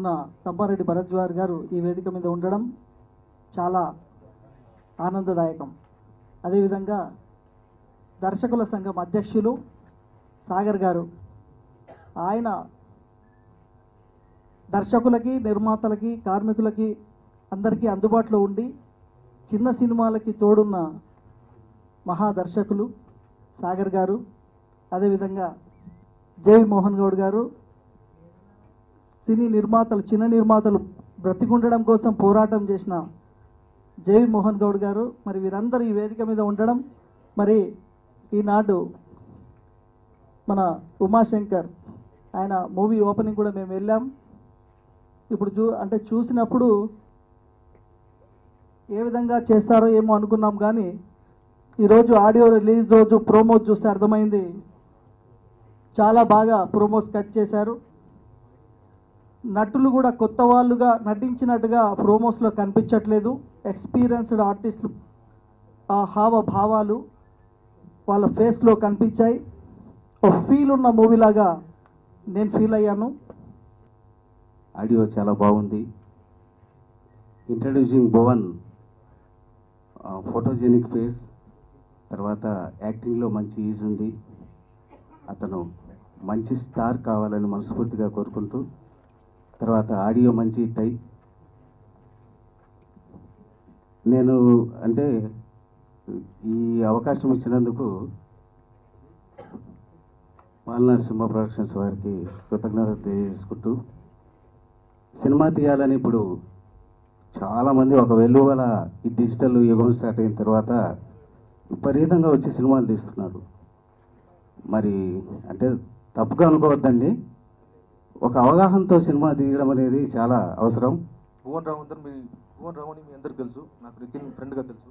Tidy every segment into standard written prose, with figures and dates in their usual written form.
ఉన్న తమ్మారెడ్డి భరద్వాజ్ గారు ఈ వేదిక మీద ఉండడం చాలా ఆనందదాయకం. అదేవిధంగా దర్శకుల సంఘం అధ్యక్షులు సాగర్ గారు, ఆయన దర్శకులకి, నిర్మాతలకి, కార్మికులకి అందరికీ అందుబాటులో ఉండి చిన్న సినిమాలకి తోడున్న మహాదర్శకులు సాగర్ గారు. అదేవిధంగా జేవి మోహన్ గౌడ్ గారు, సినీ నిర్మాతలు, చిన్న నిర్మాతలు బ్రతికుండడం కోసం పోరాటం చేసిన జేవి మోహన్ గౌడ్ గారు. మరి వీరందరూ ఈ వేదిక మీద ఉండడం, మరి ఈనాడు మన ఉమాశంకర్ ఆయన మూవీ ఓపెనింగ్ కూడా మేము వెళ్ళాం. ఇప్పుడు చూసినప్పుడు ఏ విధంగా చేస్తారో ఏమో అనుకున్నాం, కానీ ఈరోజు ఆడియో రిలీజ్ రోజు ప్రోమోస్ చూస్తే అర్థమైంది, చాలా బాగా ప్రోమోస్ కట్ చేశారు. నటులు కూడా కొత్త వాళ్ళుగా నటించినట్టుగా ప్రోమోస్లో కనిపించట్లేదు. ఎక్స్పీరియన్స్డ్ ఆర్టిస్టులు ఆ హావభావాలు వాళ్ళ ఫేస్లో కనిపించాయి. ఒక ఫీల్ ఉన్న మూవీలాగా నేను ఫీల్ అయ్యాను. ఆడియో చాలా బాగుంది. ఇంట్రడ్యూసింగ్ భువన్, ఫోటోజెనిక్ ఫేస్, తర్వాత యాక్టింగ్లో మంచి ఈజ్ ఉంది. అతను మంచి స్టార్ కావాలని మనస్ఫూర్తిగా కోరుకుంటూ, తర్వాత ఆడియో మంచి హిట్ అయి, నేను అంటే ఈ అవకాశం ఇచ్చినందుకు బాలనరసింహ ప్రొడక్షన్స్ వారికి కృతజ్ఞతలు తెలియజేసుకుంటూ, సినిమా తీయాలని ఇప్పుడు చాలామంది ఒక వెలువల ఈ డిజిటల్ యుగం స్టార్ట్ అయిన తర్వాత విపరీతంగా వచ్చి సినిమాలు తీస్తున్నారు. మరి అంటే తప్పుగా అనుకోవద్దండి, ఒక అవగాహనతో సినిమా తీయడం అనేది చాలా అవసరం. భువన్ రావు అని మీ అందరికి తెలుసు, నాకు నితిన్ ఫ్రెండ్గా తెలుసు.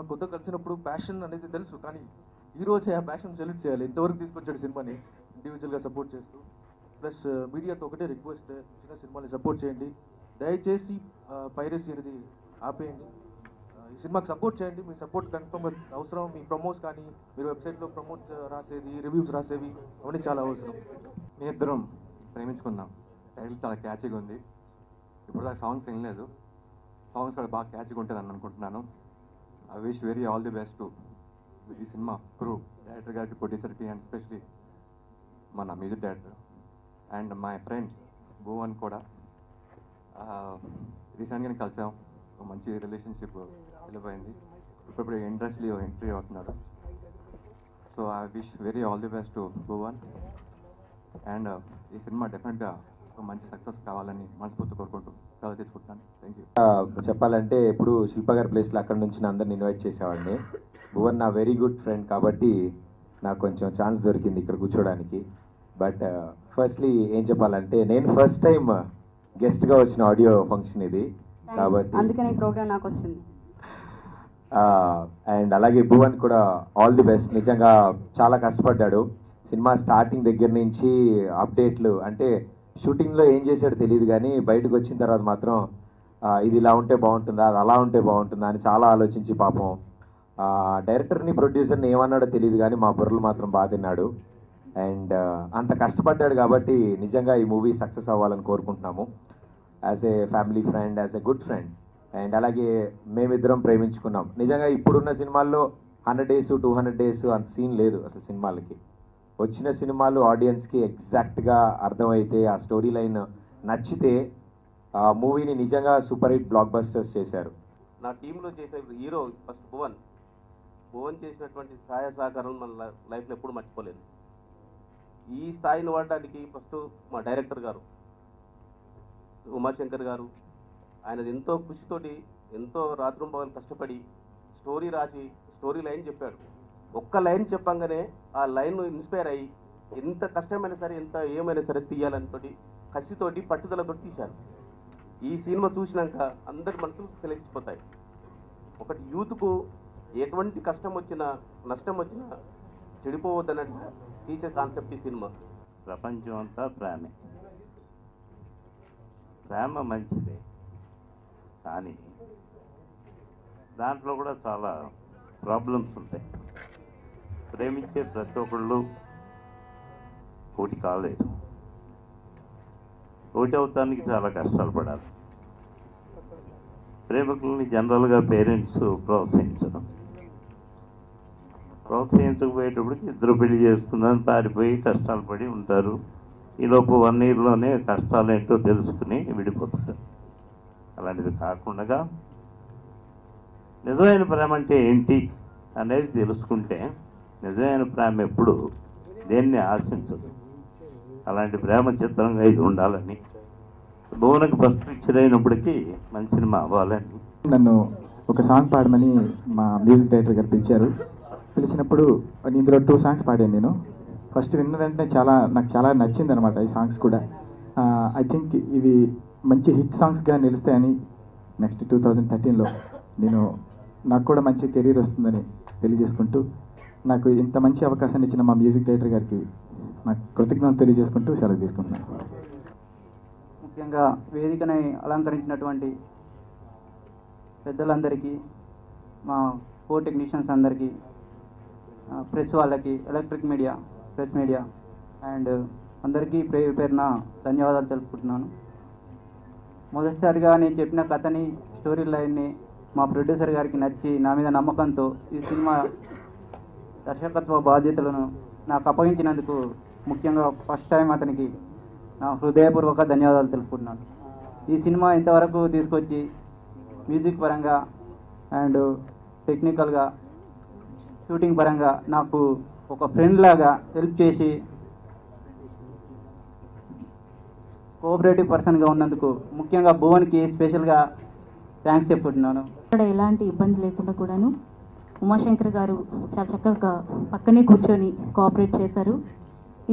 కొత్తగా కలిసినప్పుడు ప్యాషన్ అనేది తెలుసు, కానీ ఈరోజే ఆ ప్యాషన్ సెలెక్ట్ చేయాలి. ఇంతవరకు తీసుకొచ్చాడు సినిమాని ఇండివిజువల్గా సపోర్ట్ చేస్తూ. ప్లస్ మీడియాతో ఒకటే రిక్వెస్ట్, చిన్న సినిమాని సపోర్ట్ చేయండి, దయచేసి పైరసీ అనేది ఆపేయండి. ఈ సినిమాకి సపోర్ట్ చేయండి. మీ సపోర్ట్ కన్ఫర్మ్ అవసరం. మీ ప్రమోట్స్ కానీ, మీరు వెబ్సైట్లో ప్రమోట్స్ రాసేది, రివ్యూస్ రాసేవి, అవన్నీ చాలా అవసరం. మీ ఇద్దరం ప్రేమించుకుందాం టైటిల్ చాలా క్యాచీగా ఉంది. ఇప్పుడు దాకా సాంగ్స్ వినలేదు, సాంగ్స్ కూడా బాగా క్యాచీగా ఉంటుందని అనుకుంటున్నాను. I wish very all the best to ఈ సినిమా క్రూ, డైరెక్టర్ గారికి, ప్రొడ్యూసర్కి, అండ్ ఎస్పెషలీ మన music director and my friend Bhuvan కూడా. రీసెంట్గానే కలిసాం, మంచి రిలేషన్షిప్ వెళ్ళిపోయింది. ఇప్పుడు ఇండస్ట్రీలో ఎంట్రీ అవుతున్నాడు. So I wish very all the best to Bhuvan. And ఈ సినిమా డెఫినెట్గా ఒక మంచి సక్సెస్ కావాలని మనస్ఫూర్తి కోరుకుంటూ చాలా తీసుకుంటున్నాను. Thank you. చెప్పాలంటే ఇప్పుడు శిల్ప గారి ప్లేస్లో అక్కడ నుంచి అందరిని ఇన్వైట్ చేసేవాడిని. భువన్ నా వెరీ గుడ్ ఫ్రెండ్ కాబట్టి నాకు కొంచెం ఛాన్స్ దొరికింది ఇక్కడ కూర్చోడానికి. బట్ ఫస్ట్లీ ఏం చెప్పాలంటే, నేను ఫస్ట్ టైం గెస్ట్గా వచ్చిన ఆడియో ఫంక్షన్ ఇది, కాబట్టి అందుకనే ఈ ప్రోగ్రామ్ నాకు వచ్చింది. అండ్ అలాగే భువన్ కూడా ఆల్ ది బెస్ట్. నిజంగా చాలా కష్టపడ్డాడు సినిమా స్టార్టింగ్ దగ్గర నుంచి. అప్డేట్లు అంటే షూటింగ్లో ఏం చేశాడో తెలియదు, కానీ బయటకు వచ్చిన తర్వాత మాత్రం ఇది ఇలా ఉంటే బాగుంటుందా, అది అలా ఉంటే బాగుంటుందా అని చాలా ఆలోచించి పాపం డైరెక్టర్ని, ప్రొడ్యూసర్ని ఏమన్నాడో తెలియదు, కానీ మా బుర్రలు మాత్రం బాగా తిన్నాడు. అండ్ అంత కష్టపడ్డాడు కాబట్టి నిజంగా ఈ మూవీ సక్సెస్ అవ్వాలని కోరుకుంటున్నాము. As a family friend, as a good friend. And అలాగే మేమిద్దరం ప్రేమించుకున్నాం. నిజంగా ఇప్పుడున్న సినిమాల్లో 100 days 200 days అంత సీన్ లేదు అసలు. సినిమాలకి వచ్చిన సినిమాలు ఆడియన్స్కి ఎగ్జాక్ట్గా అర్థమైతే, ఆ స్టోరీ లైన్ నచ్చితే ఆ మూవీని నిజంగా సూపర్ హిట్ బ్లాక్ బస్టర్స్ చేశారు. నా టీంలో చేసిన హీరో ఫస్ట్ భువన్ చేసినటువంటి సహాయ సహకారం మన లైఫ్లో ఎప్పుడు మర్చిపోలేదు. ఈ స్థాయిని వాడడానికి ఫస్ట్ మా డైరెక్టర్ గారు ఉమాశంకర్ గారు, ఆయనది ఎంతో కృషితోటి, ఎంతో రాత్రింబగలు కష్టపడి స్టోరీ రాసి స్టోరీ లైన్ చెప్పాడు. ఒక్క లైన్ చెప్పంగానే ఆ లైన్ ఇన్స్పైర్ అయ్యి ఎంత కష్టమైనా సరే, ఎంత ఏమైనా సరే తీయాలని తోటి కసితోటి పట్టుదలతో తీశారు. ఈ సినిమా చూసినాక అందరి మనసులు తెలిసిపోతాయి. ఒకటి యూత్కు ఎటువంటి కష్టం వచ్చినా, నష్టం వచ్చినా చెడిపోవద్దన్నట్టు తీసే కాన్సెప్ట్ ఈ సినిమా. ప్రపంచం అంతా ప్రేమే, ప్రేమ మంచిదే, కానీ దాంట్లో కూడా చాలా ప్రాబ్లమ్స్ ఉంటాయి. ప్రేమించే ప్రతి ఒక్కళ్ళు ఒకటి కాలేదు. ఒకటి అవటానికి చాలా కష్టాలు పడాలి. ప్రేమికుల్ని జనరల్గా పేరెంట్స్ ప్రోత్సహించకపోయేటప్పటికి ఇద్దరు పెళ్లి చేసుకుందని పారిపోయి కష్టాలు పడి ఉంటారు. ఈలోపు 1 yearలోనే కష్టాలు ఏంటో తెలుసుకుని విడిపోతారు. అలాంటిది కాకుండా నిజమైన ప్రేమ అంటే ఏంటి అనేది తెలుసుకుంటే నిజమైన ప్రేమ ఎప్పుడు దేన్ని ఆశించదు. అలాంటి ప్రేమ చిత్రంగా ఇది ఉండాలని, భువనకు ఫస్ట్ పిక్చర్ అయినప్పటికీ మంచి సినిమా అవ్వాలని. నన్ను ఒక సాంగ్ పాడమని మా మ్యూజిక్ డైరెక్టర్ గారు పిలిచినప్పుడు ఇందులో 2 songs పాడాను నేను. ఫస్ట్ విన్న వెంటనే నాకు చాలా నచ్చింది అనమాట ఈ సాంగ్స్ కూడా. ఐ థింక్ ఇవి మంచి హిట్ సాంగ్స్గా నిలుస్తాయని నెక్స్ట్ 2013లో నాకు కూడా మంచి కెరీర్ వస్తుందని తెలియజేసుకుంటూ, నాకు ఇంత మంచి అవకాశాన్ని ఇచ్చిన మా మ్యూజిక్ డైరెక్టర్ గారికి నాకు కృతజ్ఞతలు తెలియజేసుకుంటూ సెలవు తీసుకుంటున్నాను. ముఖ్యంగా వేదికని అలంకరించినటువంటి పెద్దలందరికీ, మా కో టెక్నీషియన్స్ అందరికీ, ప్రెస్ వాళ్ళకి, electric media, press media and అందరికీ పేరున ధన్యవాదాలు తెలుపుకుంటున్నాను. మొదటిసారిగా నేను చెప్పిన కథని, స్టోరీ లైన్ని మా ప్రొడ్యూసర్ గారికి నచ్చి నా మీద నమ్మకంతో ఈ సినిమా దర్శకత్వ బాధ్యతలను నాకు అప్పగించినందుకు ముఖ్యంగా ఫస్ట్ టైం అతనికి నా హృదయపూర్వక ధన్యవాదాలు తెలుపుకుంటున్నాను. ఈ సినిమా ఇంతవరకు తీసుకొచ్చి మ్యూజిక్ పరంగా అండ్ టెక్నికల్గా, షూటింగ్ పరంగా నాకు ఒక ఫ్రెండ్ లాగా హెల్ప్ చేసి కోఆపరేటివ్ పర్సన్గా ఉన్నందుకు ముఖ్యంగా భువన్కి స్పెషల్గా థ్యాంక్స్ చెప్పుకుంటున్నాను. ఇక్కడ ఎలాంటి ఇబ్బంది లేకుండా కూడాను ఉమాశంకర్ గారు చాలా చక్కగా పక్కనే కూర్చొని కోఆపరేట్ చేశారు.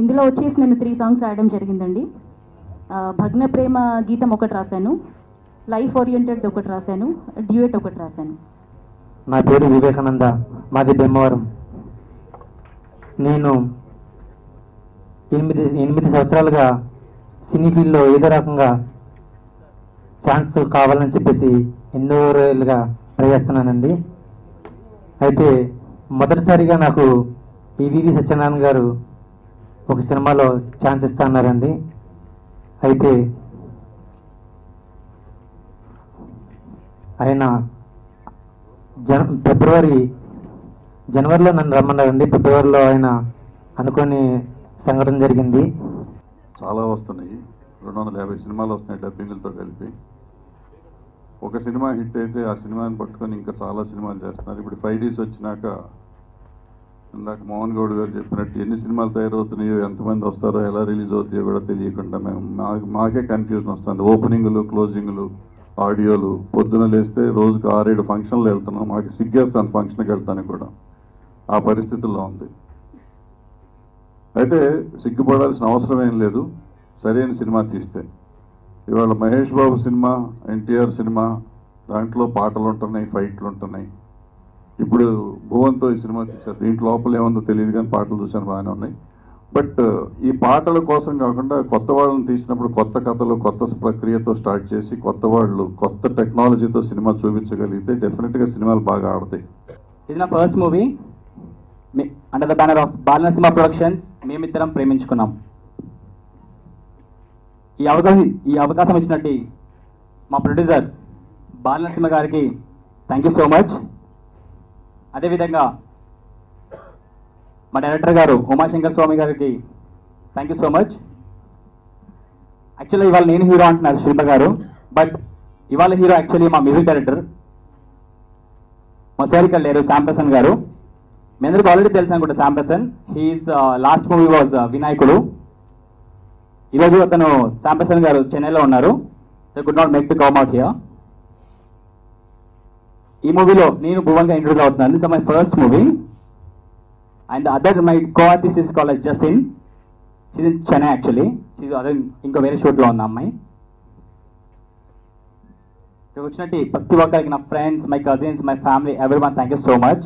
ఇందులో వచ్చేసి నేను 3 songs రాయడం జరిగిందండి. భగ్న ప్రేమ గీతం ఒకటి రాశాను, లైఫ్ ఓరియంటెడ్ ఒకటి రాశాను, డ్యూయట్ ఒకటి రాశాను. నా పేరు వివేకానంద, మాది బెమ్మవరం. నేను 8 సంవత్సరాలుగా సినీ ఫీల్డ్లో ఏదో రకంగా ఛాన్స్ కావాలని చెప్పేసి ఎన్నో రోజులుగా ట్రై చేస్తున్నానండి. అయితే మొదటిసారిగా నాకు ఈవీవి సత్యనారాయణ గారు ఒక సినిమాలో ఛాన్స్ ఇస్తా అన్నారండి. అయితే ఆయన జనవరిలో నన్ను రమ్మన్నారండి. ఫిబ్రవరిలో ఆయన అనుకోని సంఘటన జరిగింది. చాలా వస్తున్నాయి, 250 సినిమాలు వస్తున్నాయి డబ్బింగులతో కలిపి. ఒక సినిమా హిట్ అయితే ఆ సినిమాని పట్టుకొని ఇంకా చాలా సినిమాలు చేస్తున్నారు. ఇప్పుడు 5Ds వచ్చినాక ఇందాక మోహన్ గౌడ్ గారు చెప్పినట్టు ఎన్ని సినిమాలు తయారవుతున్నాయో, ఎంతమంది వస్తారో, ఎలా రిలీజ్ అవుతాయో కూడా తెలియకుండా మాకే కన్ఫ్యూజన్ వస్తుంది. ఓపెనింగ్లు, క్లోజింగ్లు, ఆడియోలు, పొద్దున లేస్తే రోజుకు 6-7 ఫంక్షన్లు వెళ్తున్నాం. మాకు సిగ్గేస్తాను ఫంక్షన్కి వెళ్తాను కూడా, ఆ పరిస్థితుల్లో ఉంది. అయితే సిగ్గుపడాల్సిన అవసరం ఏం లేదు సరైన సినిమా తీస్తే. ఇవాళ మహేష్ బాబు సినిమా, ఎన్టీఆర్ సినిమా, దాంట్లో పాటలు ఉంటున్నాయి, ఫైట్లు ఉంటున్నాయి. ఇప్పుడు భువన్తో ఈ సినిమా చూశారు, దీంట్లో లోపల ఏముందో తెలియదు కానీ పాటలు చూశాను, బాగానే ఉన్నాయి. బట్ ఈ పాటల కోసం కాకుండా కొత్త వాళ్ళని తీసినప్పుడు కొత్త కథలు, కొత్త ప్రక్రియతో స్టార్ట్ చేసి కొత్త వాళ్ళు, కొత్త టెక్నాలజీతో సినిమా చూపించగలిగితే డెఫినెట్గా సినిమాలు బాగా ఆడతాయి. ఇది నా first movie under the banner of Balanarasimha productions. మేమిద్దరం ప్రేమించుకున్నాం. ఈ అవకాశం ఇచ్చినట్టు మా ప్రొడ్యూసర్ బాలనరసింహ గారికి థ్యాంక్ యూ సో మచ్. అదేవిధంగా మా డైరెక్టర్ గారు ఉమాశంకర్ స్వామి గారికి thank you so much. Actually ఇవాళ నేను హీరో అంటున్నారు శిల్ప గారు, బట్ ఇవాళ హీరో యాక్చువల్లీ మా మ్యూజిక్ డైరెక్టర్ మా సార్ ఇక్కడ లేరు, శ్యామ్ ప్రసన్ గారు. మీ అందరికి ఆల్రెడీ తెలుసు అనుకుంటా Shyam Prasan. He's last movie was వినాయకుడు. ఈరోజు అతను శ్యామ్ ప్రసన్ గారు చెన్నైలో ఉన్నారు, so could not make to come out here. ఈ మూవీలో నేను భువన్గా ఇంట్రొడ్యూస్ అవుతున్నాను. This is my first movie. And the other, my co-artist is called Jasin. She's in Chennai actually. She's other ఇంకో వేరే షూట్లో ఉన్న అమ్మాయి. ఇక్కడ వచ్చినట్టు ప్రతి ఒక్కరికి, నా friends, my cousins, my family, everyone thank you so much.